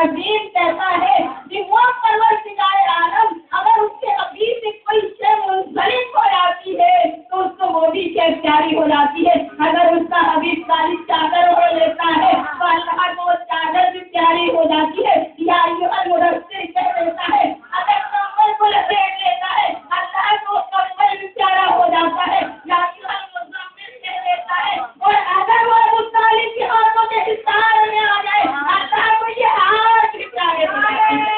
عظیم کہتا ہے کہ وہ پروردگار عالم اگر اس کے ابھی سے کوئی شے منسلک ہو جاتی ہے تو اس کو وہ بھی شے پیاری ہو جاتی ہے. اگر اس کا حبیب کالی چادر ہو لیتا ہے تو اللہ کو وہ چادر بھی پیاری ہو جاتی ہے. یا مدثر کہہ دیتا ہے اگر کمبل کو لپیٹ لیتا ہے اللہ کو کمبل بھی پیارا ہو جاتا ہے. یا مزمل کہہ دیتا ہے اور اگر وہ ابو طالب کی ہاتھوں کے حصار میں آ جائے اللہ کو یہ ہاتھ بھی پیارے ہو جاتے ہیں.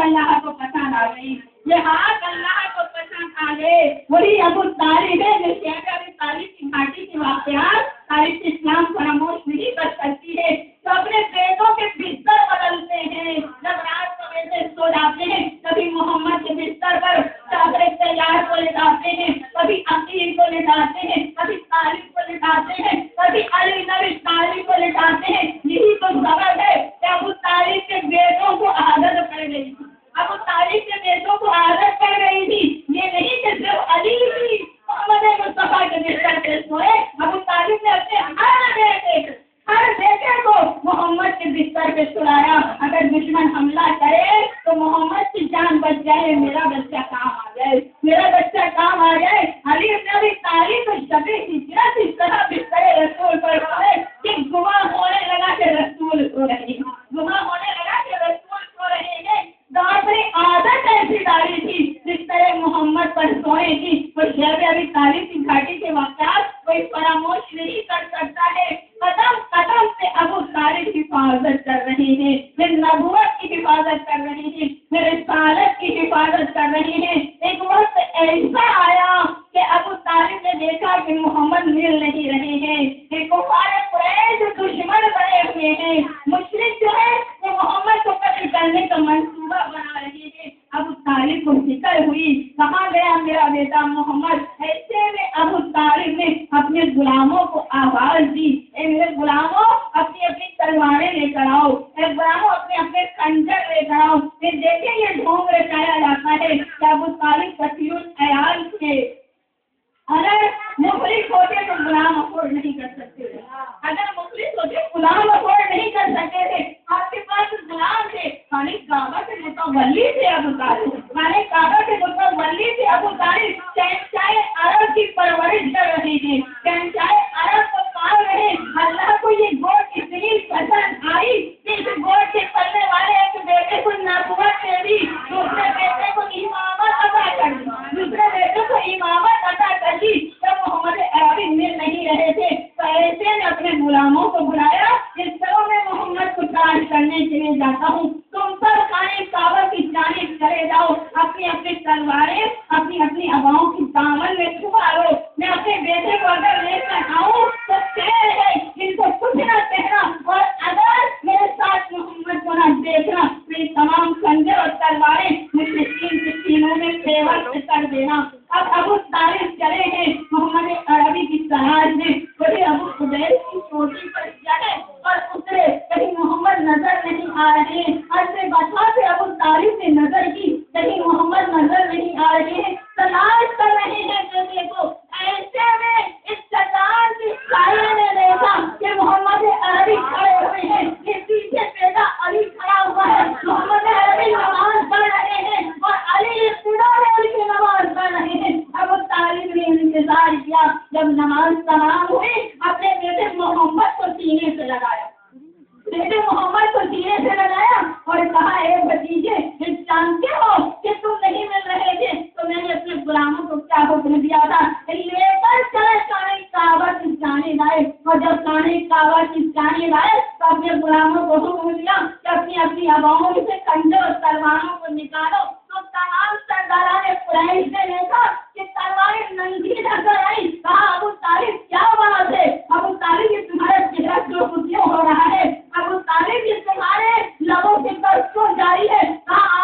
اللہ کو پسند آ گئی, یہ ہاتھ اللہ کو پسند آ گئے. وہی ابو طالب ہے جو شیخ ابی طالب کی گھاٹی کے واقعات تاریخ اسلام فراموش نہیں کر سکتی ہے. تو اپنے بیٹوں کے بستر بدلتے ہیں, جب رات کو ویسے سو جاتے ہیں کبھی محمد کے بستر پر جعفر تیار کو لے جاتے ہیں, کبھی عقیل کو لے جاتے ہیں, کبھی طالب کو لے جاتے ہیں, کبھی علی نبی طالب کو لے جاتے ہیں. یہی تو سبب ہے کہ ابو طالب کے بیٹوں کو عادت پڑ گئی تھی. ابو طالب کے بیٹوں کو عادت پڑ گئی تھی. یہ نہیں کہ صرف علی بھی محمد مصطفیٰ کے بستر پہ سوئے, ابو طالب نے اپنے ہر بیٹے کو محمد کے بستر پہ سلایا. اگر دشمن حملہ کرے تو محمد کی جان بچ جائے, میرا بچہ کام آ جائے, میرا بچہ کام آ جائے. علی ابن ابی طالب کو شبِ ہجرت اس طرح بستر رسول پر سوئے کہ گواہ ہونے لگا کہ رسول سو رہے ہیں, گواہ ہونے لگا کہ رسول سو رہے ہیں. اپنی عادت ایسی ڈالی تھی جس طرح محمد پر سونے کی. وہ شیخ ابی طالب کی گھاٹی کے واقعات کوئی فراموش نہیں کر سکتا ہے. قدم قدم سے ابو طالب کی حفاظت کر رہے ہیں, پھر نبوت کی حفاظت کر رہے ہیں, پھر رسالت کی حفاظت کر رہے ہیں. ایک وقت ایسا آیا کہ ابو طالب نے دیکھا کہ محمد مل نہیں رہے ہیں, کہ کفار قریش دشمن بنے ہوئے ہیں, مشرک جو ہے وہ محمد کو قتل کرنے کا منصوبہ بنا رہے ہیں. ابو طالب کو فکر ہوئی, کہاں گیا میرا بیٹا محمد؟ ایسے میں ابو طالب نے اپنے غلاموں کو آواز دی, اے میرے غلاموں اپنی اپنی تلواریں لے کر آؤ, اے غلاموں اپنے اپنے خنجر لے کر آؤ. پھر دیکھیں یہ ڈھونگ رچایا جاتا ہے کہ ابو طالب کثیر العیال تھے. اگر مفلس ہوتے تو غلام افورڈ نہیں کر سکتے تھے, اگر مفلس ہوتے غلام افورڈ نہیں کر سکتے تھے. آپ کے پاس غلام تھے, خانہ کعبہ کے متولی تھے ابو طالب, خانہ کعبہ کے متولی تھے ابو طالب. شہنشاہ عرب کی پرورش کر رہے ہیں, شہنشاہ عرب کو پال رہے. اللہ کو یہ گوشت اتنی پسند آئی کہ اس گوشت کے پلنے والے ایک بیٹے کو نبوت دے دی, دوسرے بیٹے کو امامت عطا کر دی, دوسرے بیٹے کو امامت عطا کر دی. جب محمد عربی مل نہیں رہے تھے تو ایسے نے اپنے غلاموں کو بلایا کہ چلو میں محمد کو تلاش کرنے کے لیے جاتا ہوں, تم سب خانہ کعبہ کی جانب چلے جاؤ, اپنی اپنی تلواریں اپنی اپنی ہواؤں کی دامن میں چھپا لو. میں اپنے بیٹے کو اگر لے کر آؤں تو شیر ہے, ان کو کچھ نہ کہنا, اور اگر میرے ساتھ محمد کو نہ دیکھنا تو یہ تمام خنجر اور تلواریں مشرکین کے سینوں میں پیوست کر دینا. اب ابو طالب چلے ہیں محمد عربی کی تلاش میں. وہی ابو خبیب کی چوٹی پر چڑھے اور اترے, کہیں محمد نظر نہیں آ رہے ہیں. ایسے بچا سے ابو طالب نے نظر کی, کہیں محمد نظر نہیں آ رہے ہیں, تلاش کر رہے ہیں بیٹے کو. ایسے میں اس چٹان کی سائے نے دیکھا کہ محمد عربی کھڑے ہوئے ہیں, کہ پیچھے بیٹا علی کھڑا ہوا ہے. محمد عربی نماز پڑھ رہے ہیں اور علی ابتدا میں علی کی نماز پڑھ رہے ہیں. ابو طالب نے انتظار کیا, جب نماز تمام ہوئی اپنے بیٹے محمد کو سینے سے لگایا, بیٹے محمد کو سینے سے لگایا اور کہا, اے بھتیجے جانتے ہو کہ تم نہیں مل رہے تھے تو میں نے اپنے غلاموں کو کیا حکم دیا تھا, لے کر چلے خانہ کعبہ کی جانب آئے. اور جب خانہ کعبہ کی جانب آئے تو اپنے غلاموں کو حکم دیا کہ اپنی اپنی ہواؤں سے خنجر اور تلواروں کو نکالو. تو تمام سرداران قریش نے دیکھا کہ تلواریں ننگی نظر آئی. کہا, ابو طالب کیا بات ہے؟ ابو طالب یہ تمہارا چہرہ کیوں ہو رہا ہے؟ ابو طالب یہ تمہارے لبوں کی برف کیوں جاری ہے؟ کہا,